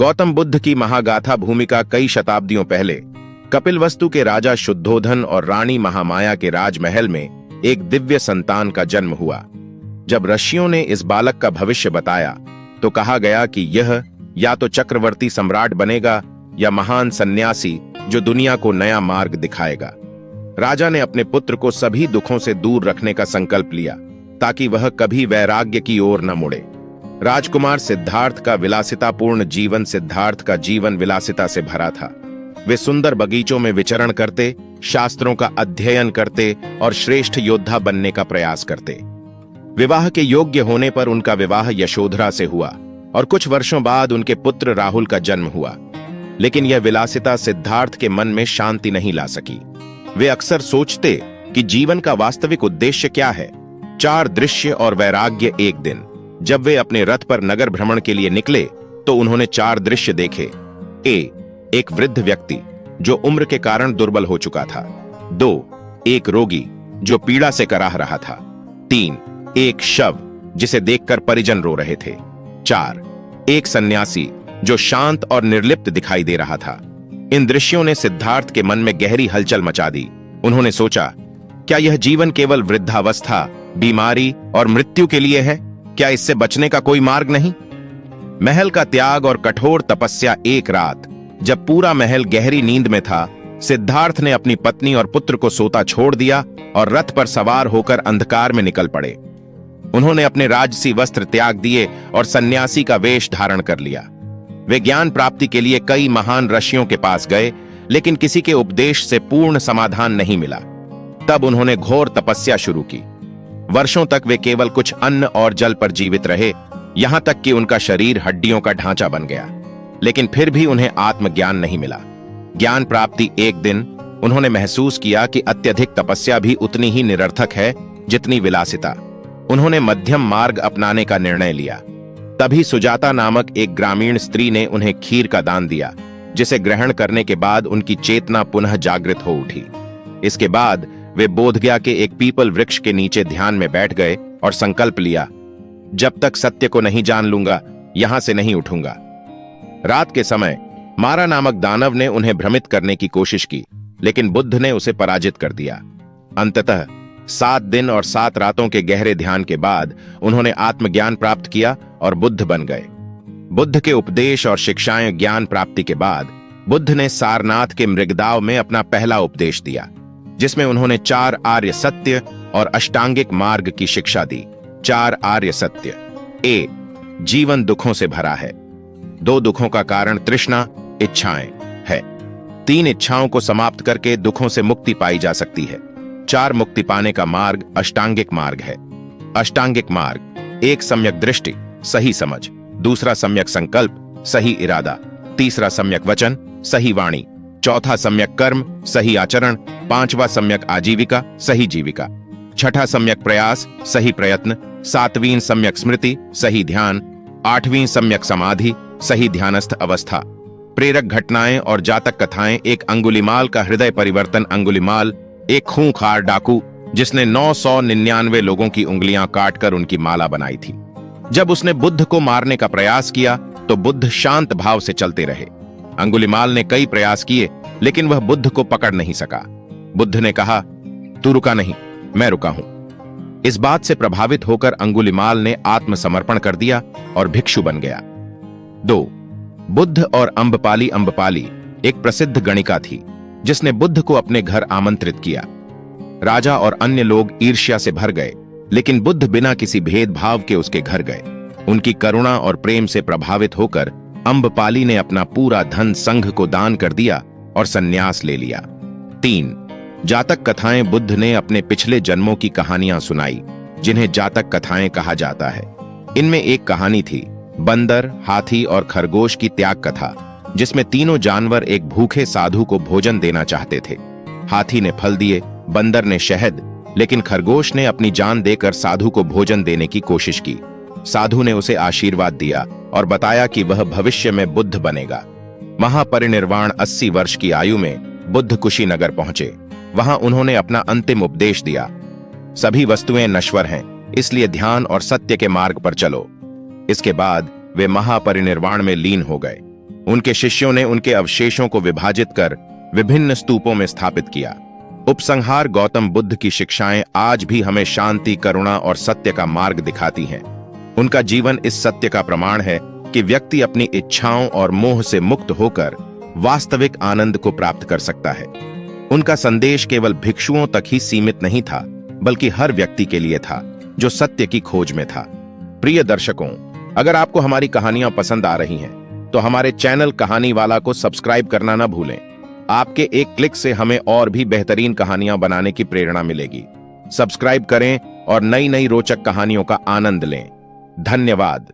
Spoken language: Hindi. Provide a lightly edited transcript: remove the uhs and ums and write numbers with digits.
गौतम बुद्ध की महागाथा भूमिका कई शताब्दियों पहले कपिलवस्तु के राजा शुद्धोधन और रानी महामाया के राजमहल में एक दिव्य संतान का जन्म हुआ। जब ऋषियों ने इस बालक का भविष्य बताया तो कहा गया कि यह या तो चक्रवर्ती सम्राट बनेगा या महान सन्यासी जो दुनिया को नया मार्ग दिखाएगा। राजा ने अपने पुत्र को सभी दुखों से दूर रखने का संकल्प लिया ताकि वह कभी वैराग्य की ओर न मुड़े। राजकुमार सिद्धार्थ का विलासितापूर्ण जीवन सिद्धार्थ का जीवन विलासिता से भरा था। वे सुंदर बगीचों में विचरण करते, शास्त्रों का अध्ययन करते और श्रेष्ठ योद्धा बनने का प्रयास करते। विवाह के योग्य होने पर उनका विवाह यशोधरा से हुआ और कुछ वर्षों बाद उनके पुत्र राहुल का जन्म हुआ। लेकिन यह विलासिता सिद्धार्थ के मन में शांति नहीं ला सकी। वे अक्सर सोचते कि जीवन का वास्तविक उद्देश्य क्या है। 4 दृश्य और वैराग्य। एक दिन जब वे अपने रथ पर नगर भ्रमण के लिए निकले तो उन्होंने 4 दृश्य देखे। एक वृद्ध व्यक्ति जो उम्र के कारण दुर्बल हो चुका था। 2 एक रोगी जो पीड़ा से कराह रहा था। 3 एक शव जिसे देखकर परिजन रो रहे थे। 4 एक सन्यासी जो शांत और निर्लिप्त दिखाई दे रहा था। इन दृश्यों ने सिद्धार्थ के मन में गहरी हलचल मचा दी। उन्होंने सोचा, क्या यह जीवन केवल वृद्धावस्था, बीमारी और मृत्यु के लिए है? क्या इससे बचने का कोई मार्ग नहीं? महल का त्याग और कठोर तपस्या। एक रात जब पूरा महल गहरी नींद में था, सिद्धार्थ ने अपनी पत्नी और पुत्र को सोता छोड़ दिया और रथ पर सवार होकर अंधकार में निकल पड़े। उन्होंने अपने राजसी वस्त्र त्याग दिए और सन्यासी का वेश धारण कर लिया। वे ज्ञान प्राप्ति के लिए कई महान ऋषियों के पास गए, लेकिन किसी के उपदेश से पूर्ण समाधान नहीं मिला। तब उन्होंने घोर तपस्या शुरू की। वर्षों तक वे केवल कुछ अन्न और जल पर जीवित रहे, यहां तक कि उनका शरीर हड्डियों का ढांचा बन गया। लेकिन फिर भी उन्हें आत्मज्ञान नहीं मिला। ज्ञान प्राप्ति। एक दिन उन्होंने महसूस किया कि अत्यधिक तपस्या भी उतनी ही निरर्थक है जितनी विलासिता। उन्होंने मध्यम मार्ग अपनाने का निर्णय लिया। तभी सुजाता नामक एक ग्रामीण स्त्री ने उन्हें खीर का दान दिया, जिसे ग्रहण करने के बाद उनकी चेतना पुनः जागृत हो उठी। इसके बाद वे बोधगया के एक पीपल वृक्ष के नीचे ध्यान में बैठ गए और संकल्प लिया, जब तक सत्य को नहीं जान लूंगा यहां से नहीं उठूंगा। रात के समय मारा नामक दानव ने उन्हें भ्रमित करने की कोशिश की, लेकिन बुद्ध ने उसे पराजित कर दिया। अंततः 7 दिन और 7 रातों के गहरे ध्यान के बाद उन्होंने आत्मज्ञान प्राप्त किया और बुद्ध बन गए। बुद्ध के उपदेश और शिक्षाएं। ज्ञान प्राप्ति के बाद बुद्ध ने सारनाथ के मृगदाव में अपना पहला उपदेश दिया, जिसमें उन्होंने 4 आर्य सत्य और अष्टांगिक मार्ग की शिक्षा दी। 4 आर्य सत्य। जीवन दुखों से भरा है। 2 दुखों का कारण तृष्णा, इच्छाएं है। 3 इच्छाओं को समाप्त करके दुखों से मुक्ति पाई जा सकती है। 4 मुक्ति पाने का मार्ग अष्टांगिक मार्ग है। अष्टांगिक मार्ग। 1 सम्यक दृष्टि, सही समझ। 2 सम्यक संकल्प, सही इरादा। 3 सम्यक वचन, सही वाणी। 4 सम्यक कर्म, सही आचरण। 5वां सम्यक आजीविका, सही जीविका। 6 सम्यक प्रयास, सही प्रयत्न। 7वीं सम्यक स्मृति, सही ध्यान। 8वीं सम्यक समाधि, सही ध्यानस्थ अवस्था। प्रेरक घटनाएं और जातक कथाएं। एक अंगुलिमाल का हृदय परिवर्तन। अंगुलिमाल एक खूंखार डाकू जिसने 999 लोगों की उंगलियां काटकर उनकी माला बनाई थी। जब उसने बुद्ध को मारने का प्रयास किया तो बुद्ध शांत भाव से चलते रहे। अंगुलिमाल ने कई प्रयास किए, लेकिन वह बुद्ध को पकड़ नहीं सका। बुद्ध ने कहा, तू रुका नहीं, मैं रुका हूं। इस बात से प्रभावित होकर अंगुलिमाल ने आत्मसमर्पण कर दिया और भिक्षु बन गया। 2 बुद्ध और अम्बपाली। अम्बपाली एक प्रसिद्ध गणिका थी जिसने बुद्ध को अपने घर आमंत्रित किया। राजा और अन्य लोग ईर्ष्या से भर गए, लेकिन बुद्ध बिना किसी भेदभाव के उसके घर गए। उनकी करुणा और प्रेम से प्रभावित होकर अम्बपाली ने अपना पूरा धन संघ को दान कर दिया और संन्यास ले लिया। 3 जातक कथाएं। बुद्ध ने अपने पिछले जन्मों की कहानियां सुनाई, जिन्हें जातक कथाएं कहा जाता है। इनमें एक कहानी थी बंदर, हाथी और खरगोश की त्याग कथा, जिसमें तीनों जानवर एक भूखे साधु को भोजन देना चाहते थे। हाथी ने फल दिए, बंदर ने शहद, लेकिन खरगोश ने अपनी जान देकर साधु को भोजन देने की कोशिश की। साधु ने उसे आशीर्वाद दिया और बताया कि वह भविष्य में बुद्ध बनेगा। महापरिनिर्वाण 80 वर्ष की आयु में बुद्ध कुशीनगर पहुंचे। वहां उन्होंने अपना अंतिम उपदेश दिया, सभी वस्तुएं नश्वर हैं, इसलिए ध्यान और सत्य के मार्ग पर चलो। इसके बाद वे महापरिनिर्वाण में लीन हो गए। उनके शिष्यों ने उनके अवशेषों को विभाजित कर विभिन्न स्तूपों में स्थापित किया। उपसंहार गौतम बुद्ध की शिक्षाएं आज भी हमें शांति, करुणा और सत्य का मार्ग दिखाती हैं। उनका जीवन इस सत्य का प्रमाण है कि व्यक्ति अपनी इच्छाओं और मोह से मुक्त होकर वास्तविक आनंद को प्राप्त कर सकता है। उनका संदेश केवल भिक्षुओं तक ही सीमित नहीं था, बल्कि हर व्यक्ति के लिए था जो सत्य की खोज में था। प्रिय दर्शकों, अगर आपको हमारी कहानियां पसंद आ रही हैं, तो हमारे चैनल कहानी वाला को सब्सक्राइब करना ना भूलें। आपके एक क्लिक से हमें और भी बेहतरीन कहानियां बनाने की प्रेरणा मिलेगी। सब्सक्राइब करें और नई नई रोचक कहानियों का आनंद लें। धन्यवाद।